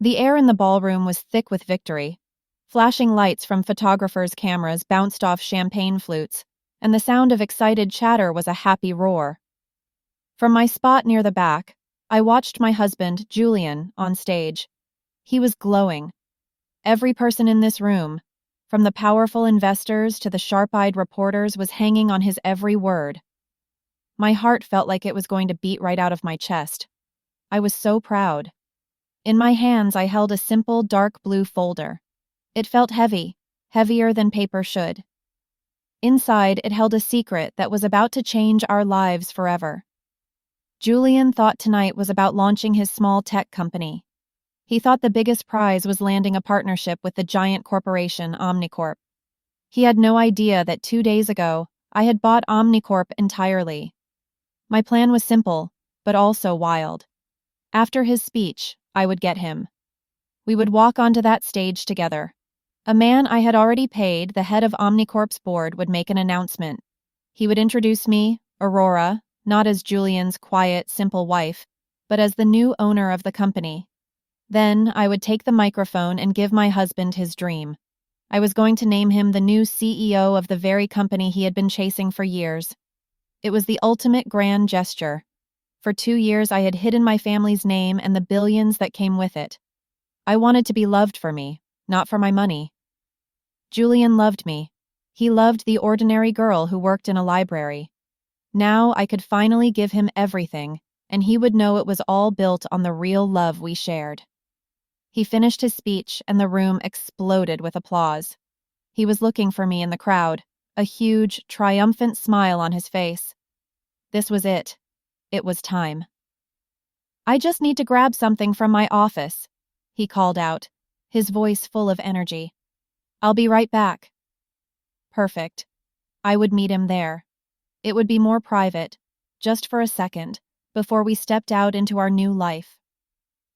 The air in the ballroom was thick with victory. Flashing lights from photographers' cameras bounced off champagne flutes, and the sound of excited chatter was a happy roar. From my spot near the back, I watched my husband, Julian, on stage. He was glowing. Every person in this room, from the powerful investors to the sharp-eyed reporters, was hanging on his every word. My heart felt like it was going to beat right out of my chest. I was so proud. In my hands, I held a simple dark blue folder. It felt heavy, heavier than paper should. Inside, it held a secret that was about to change our lives forever. Julian thought tonight was about launching his small tech company. He thought the biggest prize was landing a partnership with the giant corporation Omnicorp. He had no idea that 2 days ago, I had bought Omnicorp entirely. My plan was simple, but also wild. After his speech, I would get him. We would walk onto that stage together. A man I had already paid, the head of Omnicorp's board, would make an announcement. He would introduce me, Aurora, not as Julian's quiet, simple wife, but as the new owner of the company. Then I would take the microphone and give my husband his dream. I was going to name him the new CEO of the very company he had been chasing for years. It was the ultimate grand gesture. For 2 years I had hidden my family's name and the billions that came with it. I wanted to be loved for me, not for my money. Julian loved me. He loved the ordinary girl who worked in a library. Now I could finally give him everything, and he would know it was all built on the real love we shared. He finished his speech, and the room exploded with applause. He was looking for me in the crowd, a huge, triumphant smile on his face. This was it. It was time. "I just need to grab something from my office," he called out, his voice full of energy. "I'll be right back." Perfect. I would meet him there. It would be more private, just for a second, before we stepped out into our new life.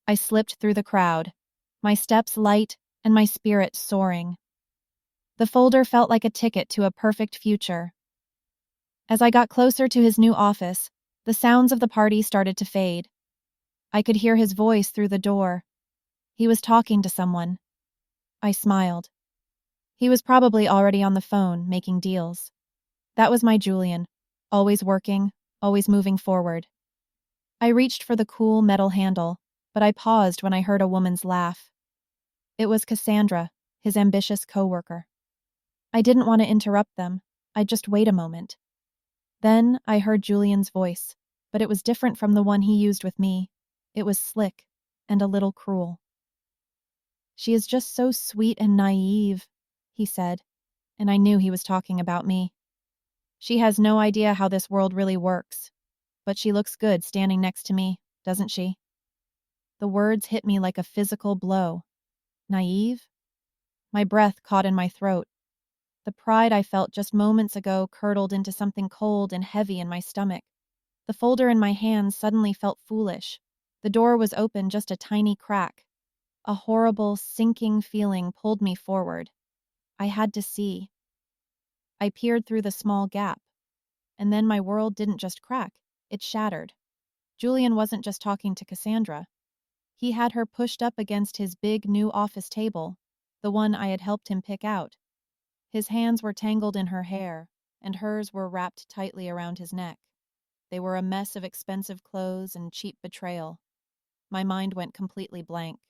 I slipped through the crowd, my steps light and my spirit soaring. The folder felt like a ticket to a perfect future. As I got closer to his new office, the sounds of the party started to fade. I could hear his voice through the door. He was talking to someone. I smiled. He was probably already on the phone, making deals. That was my Julian, always working, always moving forward. I reached for the cool metal handle, but I paused when I heard a woman's laugh. It was Cassandra, his ambitious coworker. I didn't want to interrupt them. I'd just wait a moment. Then I heard Julian's voice, but it was different from the one he used with me. It was slick and a little cruel. "She is just so sweet and naive," he said, and I knew he was talking about me. "She has no idea how this world really works, but she looks good standing next to me, doesn't she?" The words hit me like a physical blow. Naive? My breath caught in my throat. The pride I felt just moments ago curdled into something cold and heavy in my stomach. The folder in my hands suddenly felt foolish. The door was open just a tiny crack. A horrible, sinking feeling pulled me forward. I had to see. I peered through the small gap. And then my world didn't just crack, it shattered. Julian wasn't just talking to Cassandra. He had her pushed up against his big new office table, the one I had helped him pick out. His hands were tangled in her hair, and hers were wrapped tightly around his neck. They were a mess of expensive clothes and cheap betrayal. My mind went completely blank.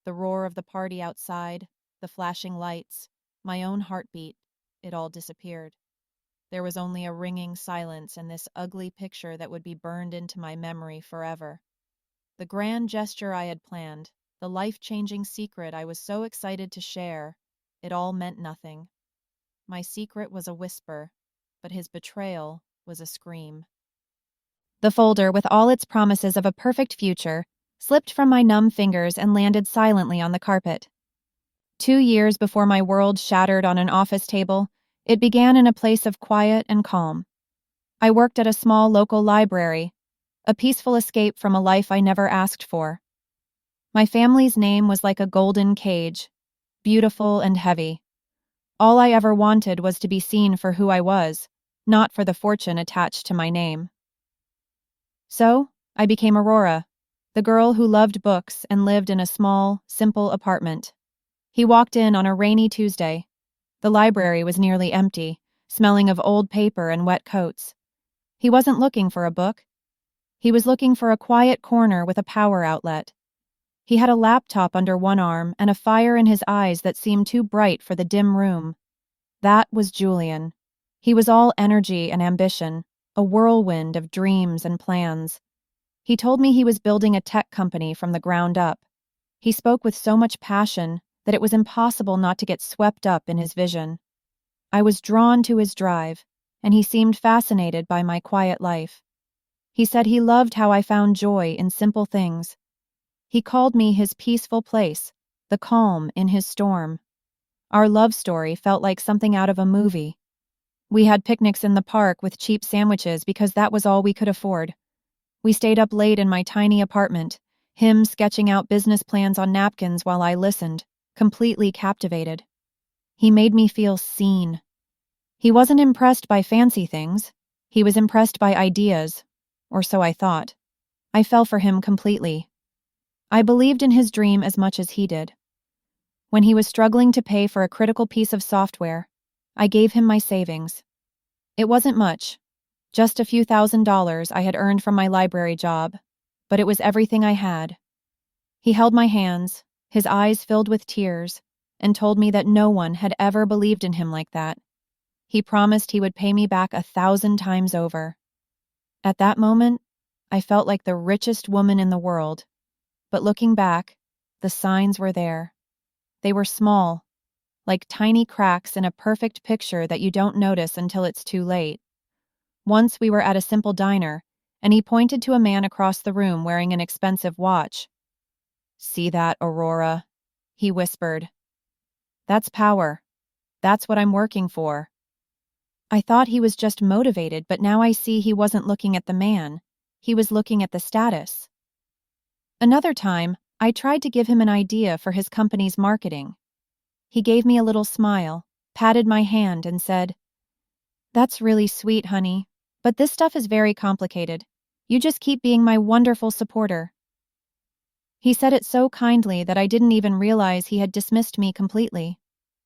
The roar of the party outside, the flashing lights, my own heartbeat, it all disappeared. There was only a ringing silence and this ugly picture that would be burned into my memory forever. The grand gesture I had planned, the life-changing secret I was so excited to share, it all meant nothing. My secret was a whisper, but his betrayal was a scream. The folder, with all its promises of a perfect future, slipped from my numb fingers and landed silently on the carpet. 2 years before my world shattered on an office table, it began in a place of quiet and calm. I worked at a small local library, a peaceful escape from a life I never asked for. My family's name was like a golden cage, beautiful and heavy. All I ever wanted was to be seen for who I was, not for the fortune attached to my name. So, I became Aurora, the girl who loved books and lived in a small, simple apartment. He walked in on a rainy Tuesday. The library was nearly empty, smelling of old paper and wet coats. He wasn't looking for a book. He was looking for a quiet corner with a power outlet. He had a laptop under one arm and a fire in his eyes that seemed too bright for the dim room. That was Julian. He was all energy and ambition, a whirlwind of dreams and plans. He told me he was building a tech company from the ground up. He spoke with so much passion that it was impossible not to get swept up in his vision. I was drawn to his drive, and he seemed fascinated by my quiet life. He said he loved how I found joy in simple things. He called me his peaceful place, the calm in his storm. Our love story felt like something out of a movie. We had picnics in the park with cheap sandwiches because that was all we could afford. We stayed up late in my tiny apartment, him sketching out business plans on napkins while I listened, completely captivated. He made me feel seen. He wasn't impressed by fancy things. He was impressed by ideas, or so I thought. I fell for him completely. I believed in his dream as much as he did. When he was struggling to pay for a critical piece of software, I gave him my savings. It wasn't much, just a few $1,000s I had earned from my library job, but it was everything I had. He held my hands, his eyes filled with tears, and told me that no one had ever believed in him like that. He promised he would pay me back 1,000 times over. At that moment, I felt like the richest woman in the world. But looking back, the signs were there. They were small, like tiny cracks in a perfect picture that you don't notice until it's too late. Once we were at a simple diner, and he pointed to a man across the room wearing an expensive watch. "See that, Aurora?" he whispered. "That's power. That's what I'm working for." I thought he was just motivated, but now I see he wasn't looking at the man. He was looking at the status. Another time, I tried to give him an idea for his company's marketing. He gave me a little smile, patted my hand, and said, "That's really sweet, honey, but this stuff is very complicated. You just keep being my wonderful supporter." He said it so kindly that I didn't even realize he had dismissed me completely.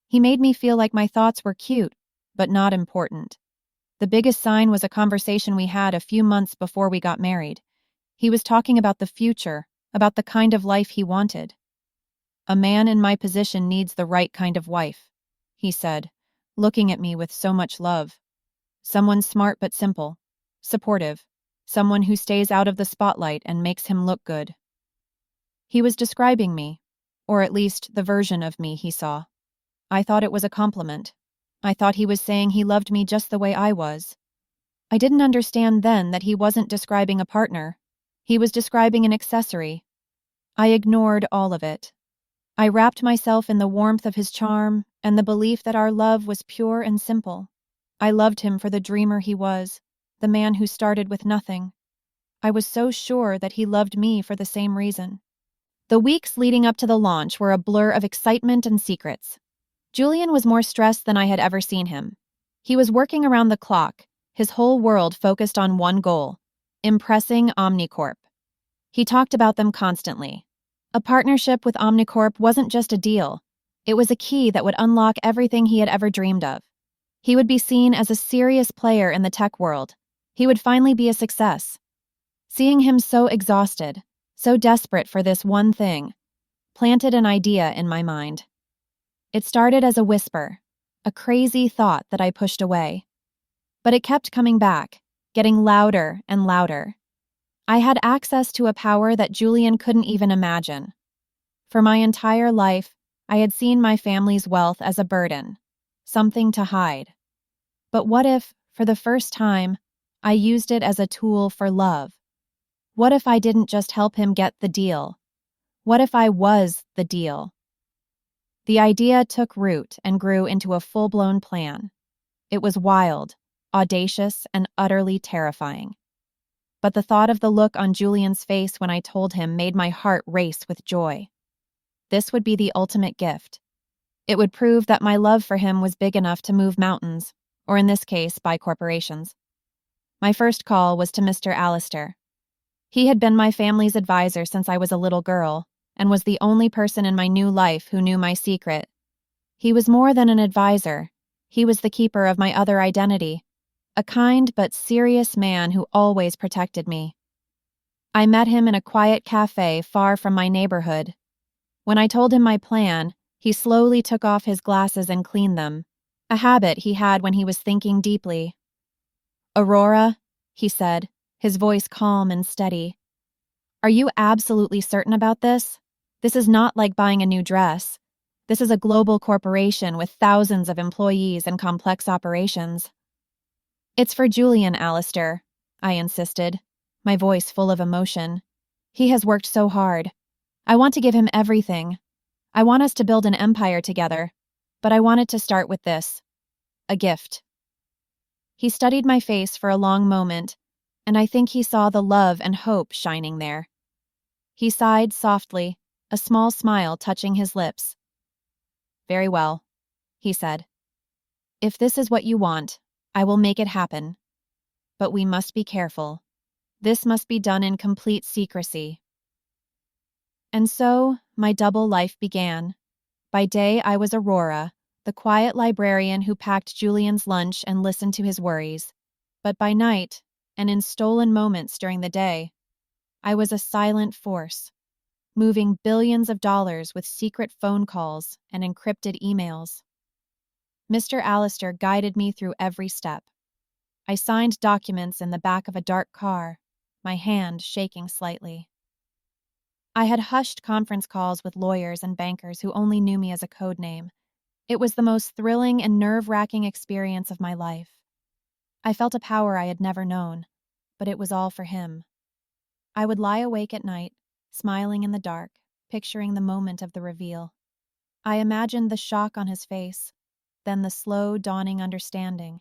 He made me feel like my thoughts were cute, but not important. The biggest sign was a conversation we had a few months before we got married. He was talking about the future, about the kind of life he wanted. "A man in my position needs the right kind of wife," he said, looking at me with so much love. "Someone smart but simple, supportive, someone who stays out of the spotlight and makes him look good." He was describing me, or at least the version of me he saw. I thought it was a compliment. I thought he was saying he loved me just the way I was. I didn't understand then that he wasn't describing a partner. He was describing an accessory. I ignored all of it. I wrapped myself in the warmth of his charm and the belief that our love was pure and simple. I loved him for the dreamer he was, the man who started with nothing. I was so sure that he loved me for the same reason. The weeks leading up to the launch were a blur of excitement and secrets. Julian was more stressed than I had ever seen him. He was working around the clock, his whole world focused on one goal: impressing Omnicorp. He talked about them constantly. A partnership with Omnicorp wasn't just a deal. It was a key that would unlock everything he had ever dreamed of. He would be seen as a serious player in the tech world. He would finally be a success. Seeing him so exhausted, so desperate for this one thing, planted an idea in my mind. It started as a whisper, a crazy thought that I pushed away. But it kept coming back, getting louder and louder. I had access to a power that Julian couldn't even imagine. For my entire life, I had seen my family's wealth as a burden, something to hide. But what if, for the first time, I used it as a tool for love? What if I didn't just help him get the deal? What if I was the deal? The idea took root and grew into a full-blown plan. It was wild, audacious, and utterly terrifying. But the thought of the look on Julian's face when I told him made my heart race with joy. This would be the ultimate gift. It would prove that my love for him was big enough to move mountains, or in this case, buy corporations. My first call was to Mr. Allister. He had been my family's advisor since I was a little girl, and was the only person in my new life who knew my secret. He was more than an advisor. He was the keeper of my other identity, a kind but serious man who always protected me. I met him in a quiet cafe far from my neighborhood. When I told him my plan, he slowly took off his glasses and cleaned them, a habit he had when he was thinking deeply. "Aurora," he said, his voice calm and steady. "Are you absolutely certain about this? This is not like buying a new dress. This is a global corporation with thousands of employees and complex operations." "It's for Julian, Alistair," I insisted, my voice full of emotion. "He has worked so hard. I want to give him everything. I want us to build an empire together, but I wanted to start with this, a gift." He studied my face for a long moment, and I think he saw the love and hope shining there. He sighed softly, a small smile touching his lips. "Very well," he said. "If this is what you want, I will make it happen. But we must be careful. This must be done in complete secrecy." And so, my double life began. By day, I was Aurora, the quiet librarian who packed Julian's lunch and listened to his worries. But by night, and in stolen moments during the day, I was a silent force, moving billions of dollars with secret phone calls and encrypted emails. Mr. Alistair guided me through every step. I signed documents in the back of a dark car, my hand shaking slightly. I had hushed conference calls with lawyers and bankers who only knew me as a code name. It was the most thrilling and nerve-wracking experience of my life. I felt a power I had never known, but it was all for him. I would lie awake at night, smiling in the dark, picturing the moment of the reveal. I imagined the shock on his face, then the slow dawning understanding,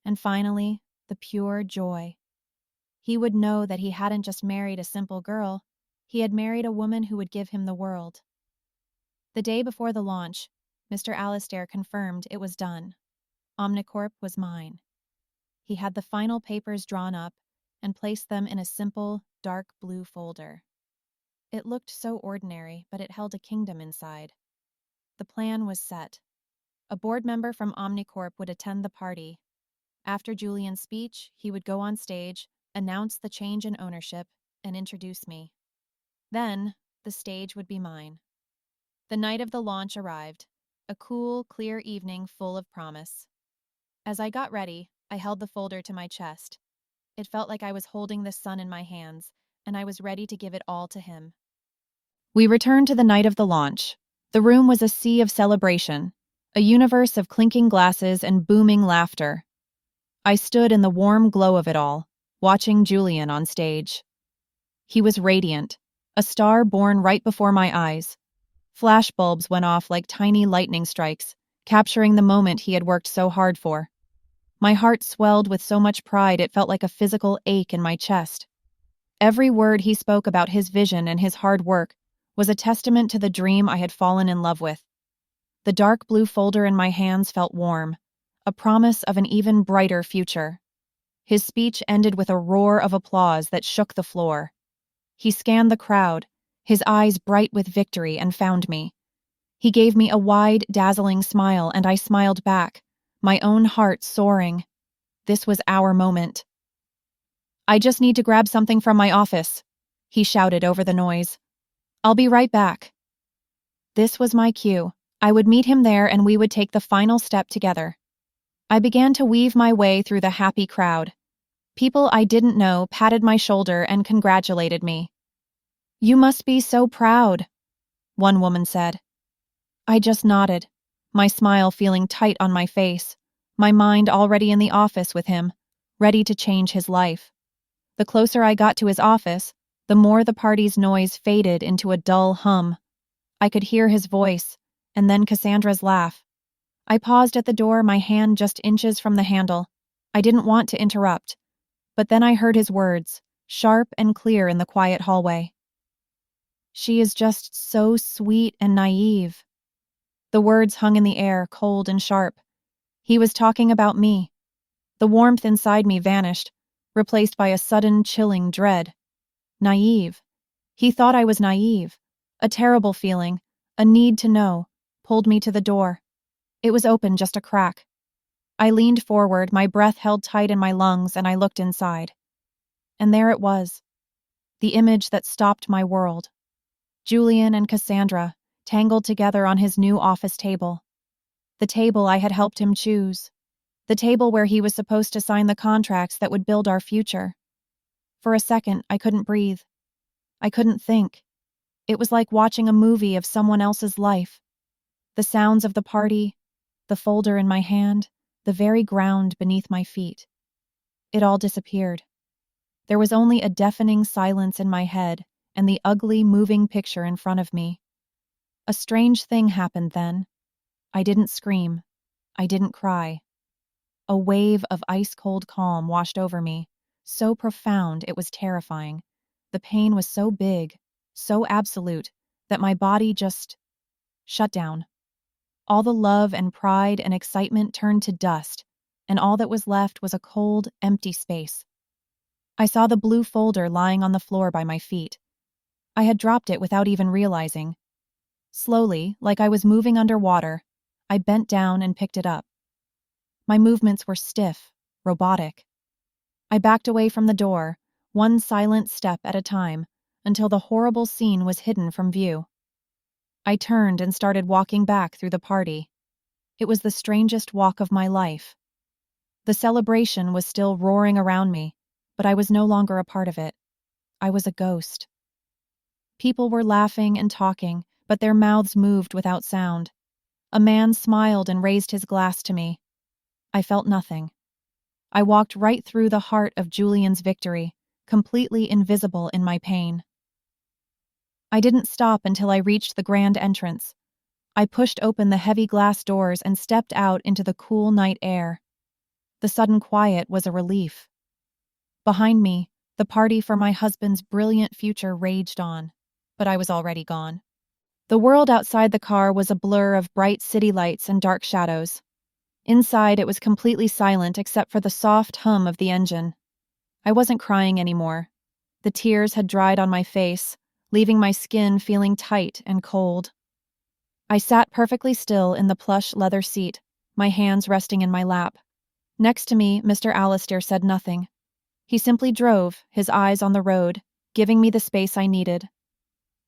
and finally, the pure joy. He would know that he hadn't just married a simple girl, he had married a woman who would give him the world. The day before the launch, Mr. Alistair confirmed it was done. Omnicorp was mine. He had the final papers drawn up and placed them in a simple, dark blue folder. It looked so ordinary, but it held a kingdom inside. The plan was set. A board member from Omnicorp would attend the party. After Julian's speech, he would go on stage, announce the change in ownership, and introduce me. Then, the stage would be mine. The night of the launch arrived, a cool, clear evening full of promise. As I got ready, I held the folder to my chest. It felt like I was holding the sun in my hands, and I was ready to give it all to him. We returned to the night of the launch. The room was a sea of celebration, a universe of clinking glasses and booming laughter. I stood in the warm glow of it all, watching Julian on stage. He was radiant, a star born right before my eyes. Flashbulbs went off like tiny lightning strikes, capturing the moment he had worked so hard for. My heart swelled with so much pride it felt like a physical ache in my chest. Every word he spoke about his vision and his hard work was a testament to the dream I had fallen in love with. The dark blue folder in my hands felt warm, a promise of an even brighter future. His speech ended with a roar of applause that shook the floor. He scanned the crowd, his eyes bright with victory, and found me. He gave me a wide, dazzling smile, and I smiled back, my own heart soaring. This was our moment. "I just need to grab something from my office," he shouted over the noise. "I'll be right back." This was my cue. I would meet him there and we would take the final step together. I began to weave my way through the happy crowd. People I didn't know patted my shoulder and congratulated me. "You must be so proud," one woman said. I just nodded, my smile feeling tight on my face, my mind already in the office with him, ready to change his life. The closer I got to his office, the more the party's noise faded into a dull hum. I could hear his voice, and then Cassandra's laugh. I paused at the door, my hand just inches from the handle. I didn't want to interrupt, but then I heard his words, sharp and clear in the quiet hallway. "She is just so sweet and naive." The words hung in the air, cold and sharp. He was talking about me. The warmth inside me vanished, replaced by a sudden, chilling dread. Naive. He thought I was naive. A terrible feeling, a need to know, pulled me to the door. It was open just a crack. I leaned forward, my breath held tight in my lungs, and I looked inside. And there it was. The image that stopped my world. Julian and Cassandra, tangled together on his new office table. The table I had helped him choose. The table where he was supposed to sign the contracts that would build our future. For a second, I couldn't breathe. I couldn't think. It was like watching a movie of someone else's life. The sounds of the party, the folder in my hand, the very ground beneath my feet. It all disappeared. There was only a deafening silence in my head and the ugly, moving picture in front of me. A strange thing happened then. I didn't scream. I didn't cry. A wave of ice-cold calm washed over me, so profound it was terrifying. The pain was so big, so absolute, that my body just shut down. All the love and pride and excitement turned to dust, and all that was left was a cold, empty space. I saw the blue folder lying on the floor by my feet. I had dropped it without even realizing. Slowly, like I was moving underwater, I bent down and picked it up. My movements were stiff, robotic. I backed away from the door, one silent step at a time, until the horrible scene was hidden from view. I turned and started walking back through the party. It was the strangest walk of my life. The celebration was still roaring around me, but I was no longer a part of it. I was a ghost. People were laughing and talking, but their mouths moved without sound. A man smiled and raised his glass to me. I felt nothing. I walked right through the heart of Julian's victory, completely invisible in my pain. I didn't stop until I reached the grand entrance. I pushed open the heavy glass doors and stepped out into the cool night air. The sudden quiet was a relief. Behind me, the party for my husband's brilliant future raged on, but I was already gone. The world outside the car was a blur of bright city lights and dark shadows. Inside, it was completely silent except for the soft hum of the engine. I wasn't crying anymore. The tears had dried on my face, leaving my skin feeling tight and cold. I sat perfectly still in the plush leather seat, my hands resting in my lap. Next to me, Mr. Alistair said nothing. He simply drove, his eyes on the road, giving me the space I needed.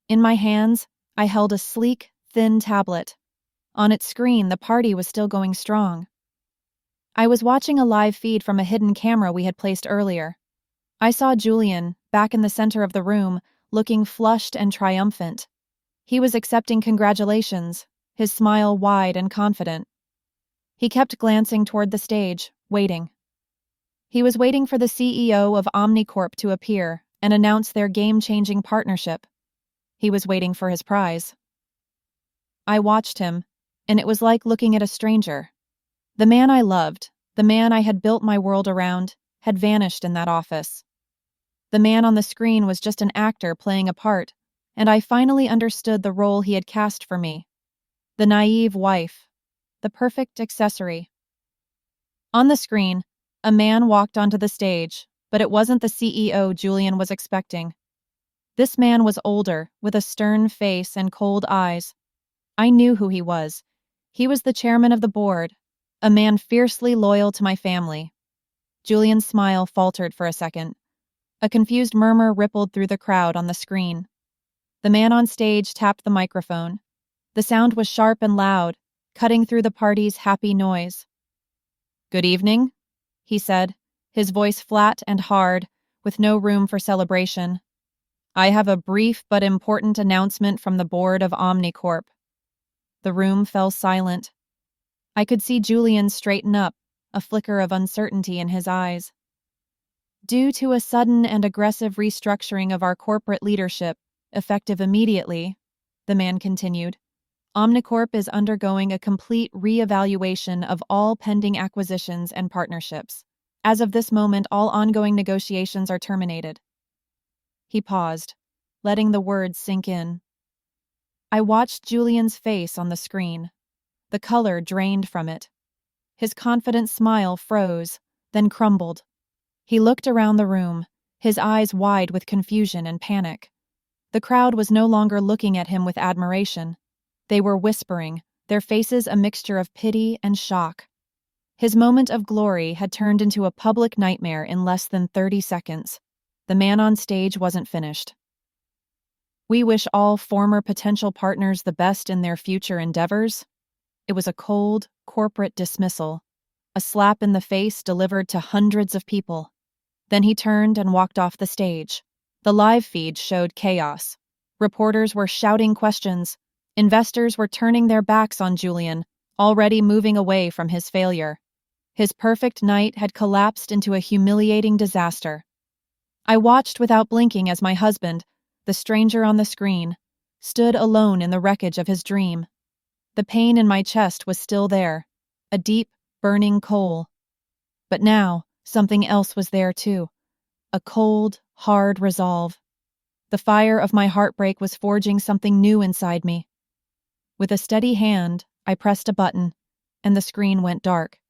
In my hands, I held a sleek, thin tablet. On its screen, the party was still going strong. I was watching a live feed from a hidden camera we had placed earlier. I saw Julian, back in the center of the room, looking flushed and triumphant. He was accepting congratulations, his smile wide and confident. He kept glancing toward the stage, waiting. He was waiting for the CEO of Omnicorp to appear and announce their game-changing partnership. He was waiting for his prize. I watched him, and it was like looking at a stranger. The man I loved, the man I had built my world around, had vanished in that office. The man on the screen was just an actor playing a part, and I finally understood the role he had cast for me. The naive wife. The perfect accessory. On the screen, a man walked onto the stage, but it wasn't the CEO Julian was expecting. This man was older, with a stern face and cold eyes. I knew who he was. He was the chairman of the board, a man fiercely loyal to my family. Julian's smile faltered for a second. A confused murmur rippled through the crowd on the screen. The man on stage tapped the microphone. The sound was sharp and loud, cutting through the party's happy noise. "Good evening," he said, his voice flat and hard, with no room for celebration. "I have a brief but important announcement from the board of Omnicorp." The room fell silent. I could see Julian straighten up, a flicker of uncertainty in his eyes. "Due to a sudden and aggressive restructuring of our corporate leadership, effective immediately," the man continued, "Omnicorp is undergoing a complete re-evaluation of all pending acquisitions and partnerships. As of this moment, all ongoing negotiations are terminated." He paused, letting the words sink in. I watched Julian's face on the screen. The color drained from it. His confident smile froze, then crumbled. He looked around the room, his eyes wide with confusion and panic. The crowd was no longer looking at him with admiration. They were whispering, their faces a mixture of pity and shock. His moment of glory had turned into a public nightmare in less than 30 seconds. The man on stage wasn't finished. "We wish all former potential partners the best in their future endeavors." It was a cold, corporate dismissal, a slap in the face delivered to hundreds of people. Then he turned and walked off the stage. The live feed showed chaos. Reporters were shouting questions. Investors were turning their backs on Julian, already moving away from his failure. His perfect night had collapsed into a humiliating disaster. I watched without blinking as my husband, the stranger on the screen, stood alone in the wreckage of his dream. The pain in my chest was still there, a deep, burning coal. But now, something else was there too, a cold, hard resolve. The fire of my heartbreak was forging something new inside me. With a steady hand, I pressed a button, and the screen went dark.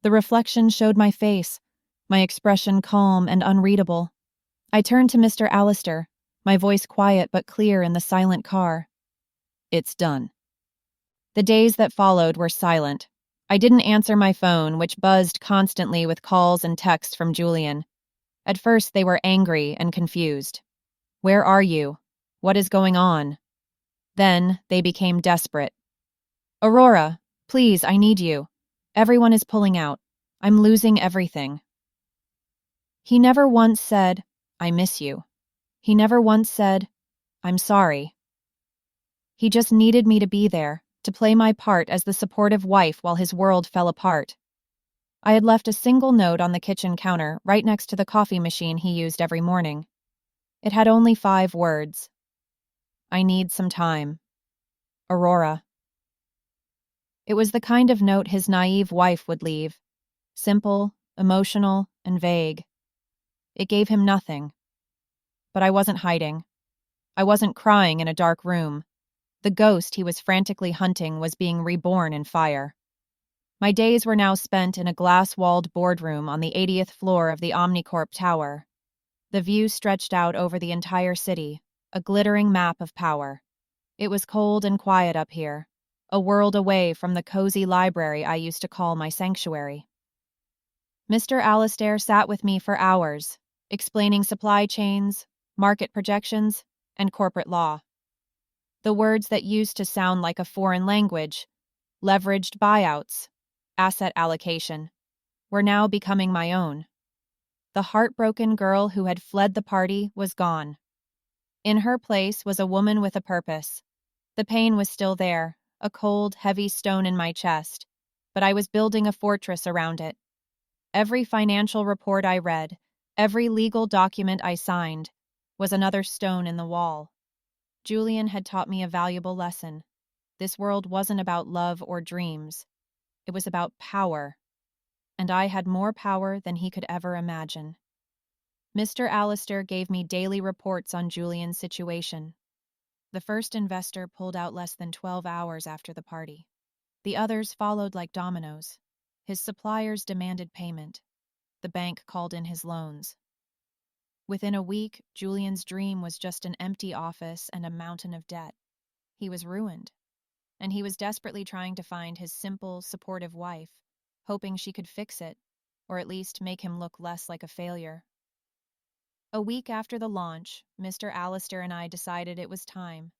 The reflection showed my face, my expression calm and unreadable. I turned to Mr. Allister, my voice quiet but clear in the silent car. "It's done." The days that followed were silent. I didn't answer my phone, which buzzed constantly with calls and texts from Julian. At first, they were angry and confused. "Where are you? What is going on?" Then, they became desperate. "Aurora, please, I need you. Everyone is pulling out. I'm losing everything." He never once said, "I miss you." He never once said, "I'm sorry." He just needed me to be there, to play my part as the supportive wife while his world fell apart. I had left a single note on the kitchen counter right next to the coffee machine he used every morning. It had only 5 words. "I need some time. Aurora." It was the kind of note his naive wife would leave. Simple, emotional, and vague. It gave him nothing. But I wasn't hiding. I wasn't crying in a dark room. The ghost he was frantically hunting was being reborn in fire. My days were now spent in a glass-walled boardroom on the 80th floor of the Omnicorp Tower. The view stretched out over the entire city, a glittering map of power. It was cold and quiet up here, a world away from the cozy library I used to call my sanctuary. Mr. Allister sat with me for hours, explaining supply chains, market projections, and corporate law. The words that used to sound like a foreign language, leveraged buyouts, asset allocation, were now becoming my own. The heartbroken girl who had fled the party was gone. In her place was a woman with a purpose. The pain was still there, a cold, heavy stone in my chest, but I was building a fortress around it. Every financial report I read, every legal document I signed, was another stone in the wall. Julian had taught me a valuable lesson. This world wasn't about love or dreams. It was about power. And I had more power than he could ever imagine. Mr. Allister gave me daily reports on Julian's situation. The first investor pulled out less than 12 hours after the party. The others followed like dominoes. His suppliers demanded payment. The bank called in his loans. Within a week, Julian's dream was just an empty office and a mountain of debt. He was ruined. And he was desperately trying to find his simple, supportive wife, hoping she could fix it, or at least make him look less like a failure. A week after the launch, Mr. Allister and I decided it was time.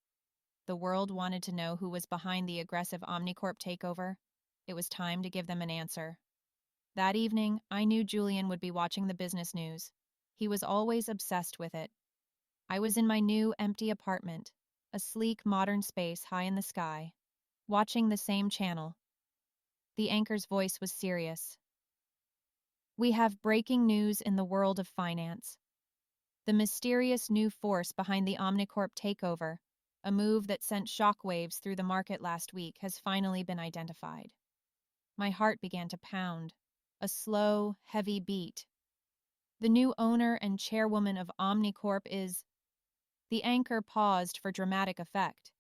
The world wanted to know who was behind the aggressive Omnicorp takeover. It was time to give them an answer. That evening, I knew Julian would be watching the business news. He was always obsessed with it. I was in my new, empty apartment, a sleek, modern space high in the sky, watching the same channel. The anchor's voice was serious. "We have breaking news in the world of finance. The mysterious new force behind the Omnicorp takeover, a move that sent shockwaves through the market last week, has finally been identified." My heart began to pound, a slow, heavy beat. "The new owner and chairwoman of Omnicorp is..." The anchor paused for dramatic effect.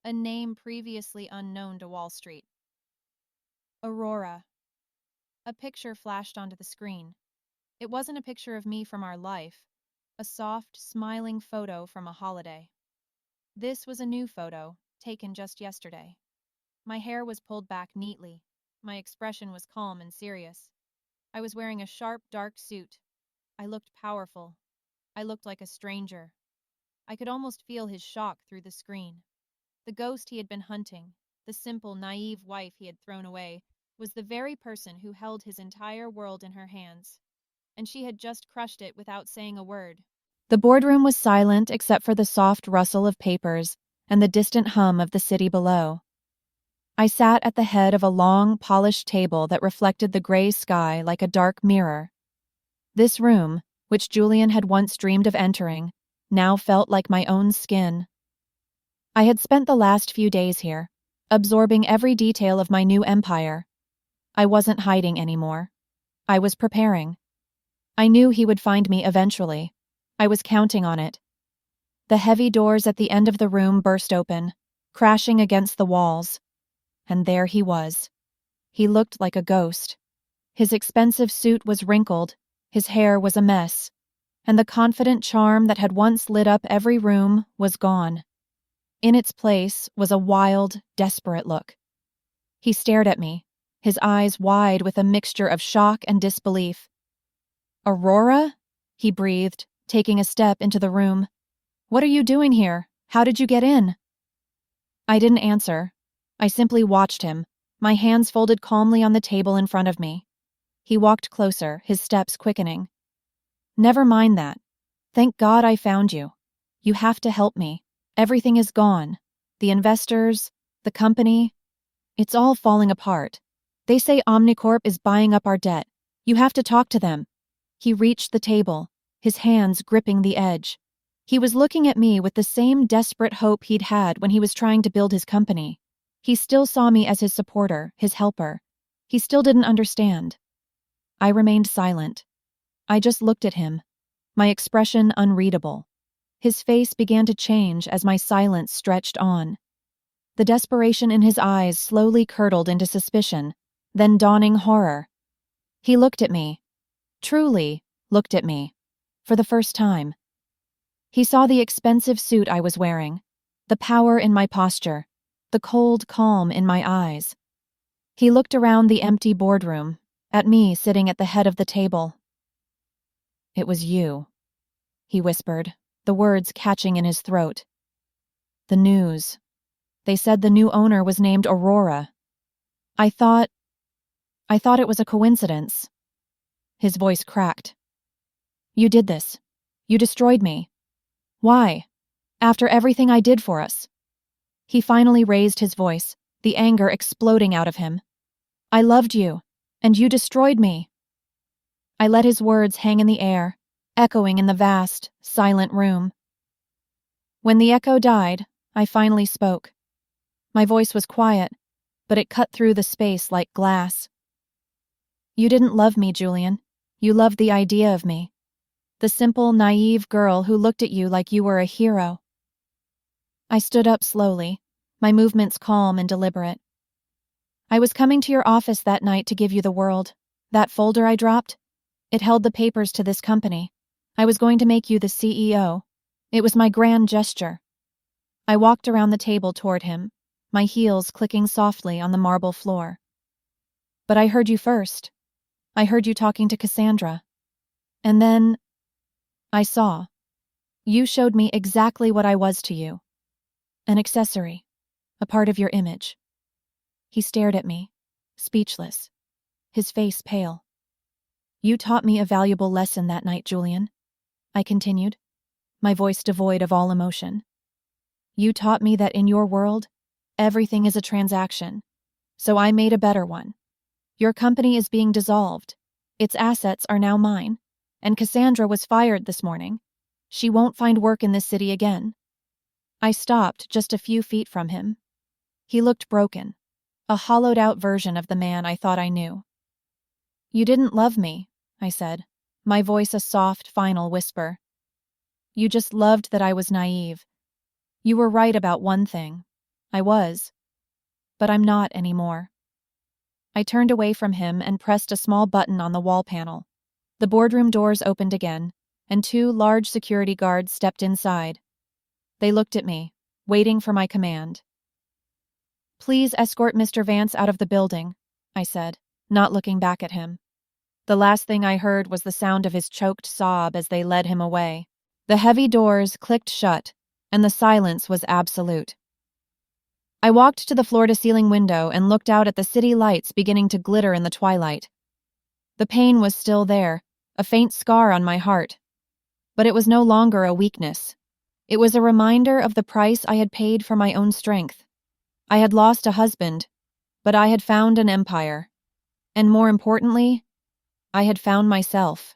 A name previously unknown to Wall Street. "Aurora." A picture flashed onto the screen. It wasn't a picture of me from our life, A soft, smiling photo from a holiday. This was a new photo, taken just yesterday. My hair was pulled back neatly. My expression was calm and serious. I was wearing a sharp, dark suit. I looked powerful. I looked like a stranger. I could almost feel his shock through the screen. The ghost he had been hunting, the simple, naive wife he had thrown away, was the very person who held his entire world in her hands. And she had just crushed it without saying a word. The boardroom was silent except for the soft rustle of papers and the distant hum of the city below. I sat at the head of a long, polished table that reflected the gray sky like a dark mirror. This room, which Julian had once dreamed of entering, now felt like my own skin. I had spent the last few days here, absorbing every detail of my new empire. I wasn't hiding anymore. I was preparing. I knew he would find me eventually. I was counting on it. The heavy doors at the end of the room burst open, crashing against the walls. And there he was. He looked like a ghost. His expensive suit was wrinkled, his hair was a mess, and the confident charm that had once lit up every room was gone. In its place was a wild, desperate look. He stared at me, his eyes wide with a mixture of shock and disbelief. "Aurora?" he breathed, taking a step into the room. "What are you doing here? How did you get in?" I didn't answer. I simply watched him, my hands folded calmly on the table in front of me. He walked closer, his steps quickening. "Never mind that. Thank God I found you. You have to help me. Everything is gone. The investors, the company. It's all falling apart. They say Omnicorp is buying up our debt. You have to talk to them." He reached the table, his hands gripping the edge. He was looking at me with the same desperate hope he'd had when he was trying to build his company. He still saw me as his supporter, his helper. He still didn't understand. I remained silent. I just looked at him, my expression unreadable. His face began to change as my silence stretched on. The desperation in his eyes slowly curdled into suspicion, then dawning horror. He looked at me. Truly looked at me. For the first time. He saw the expensive suit I was wearing, the power in my posture, the cold calm in my eyes. He looked around the empty boardroom, at me sitting at the head of the table. "It was you," he whispered, the words catching in his throat. "The news. They said the new owner was named Aurora. I thought it was a coincidence." His voice cracked. "You did this. You destroyed me. Why? After everything I did for us." He finally raised his voice, the anger exploding out of him. "I loved you, and you destroyed me." I let his words hang in the air, echoing in the vast, silent room. When the echo died, I finally spoke. My voice was quiet, but it cut through the space like glass. "You didn't love me, Julian. You loved the idea of me. The simple, naive girl who looked at you like you were a hero." I stood up slowly, my movements calm and deliberate. "I was coming to your office that night to give you the world. That folder I dropped? It held the papers to this company. I was going to make you the CEO. It was my grand gesture." I walked around the table toward him, my heels clicking softly on the marble floor. "But I heard you first. I heard you talking to Cassandra. And then I saw. You showed me exactly what I was to you. An accessory, a part of your image." He stared at me, speechless, his face pale. "You taught me a valuable lesson that night, Julian," I continued, my voice devoid of all emotion. "You taught me that in your world, everything is a transaction, so I made a better one. Your company is being dissolved. Its assets are now mine, and Cassandra was fired this morning. She won't find work in this city again." I stopped just a few feet from him. He looked broken, a hollowed-out version of the man I thought I knew. "You didn't love me," I said, my voice a soft, final whisper. "You just loved that I was naive. You were right about one thing. I was. But I'm not anymore." I turned away from him and pressed a small button on the wall panel. The boardroom doors opened again, and 2 large security guards stepped inside. They looked at me, waiting for my command. "Please escort Mr. Vance out of the building," I said, not looking back at him. The last thing I heard was the sound of his choked sob as they led him away. The heavy doors clicked shut, and the silence was absolute. I walked to the floor-to-ceiling window and looked out at the city lights beginning to glitter in the twilight. The pain was still there, a faint scar on my heart. But it was no longer a weakness. It was a reminder of the price I had paid for my own strength. I had lost a husband, but I had found an empire. And more importantly, I had found myself.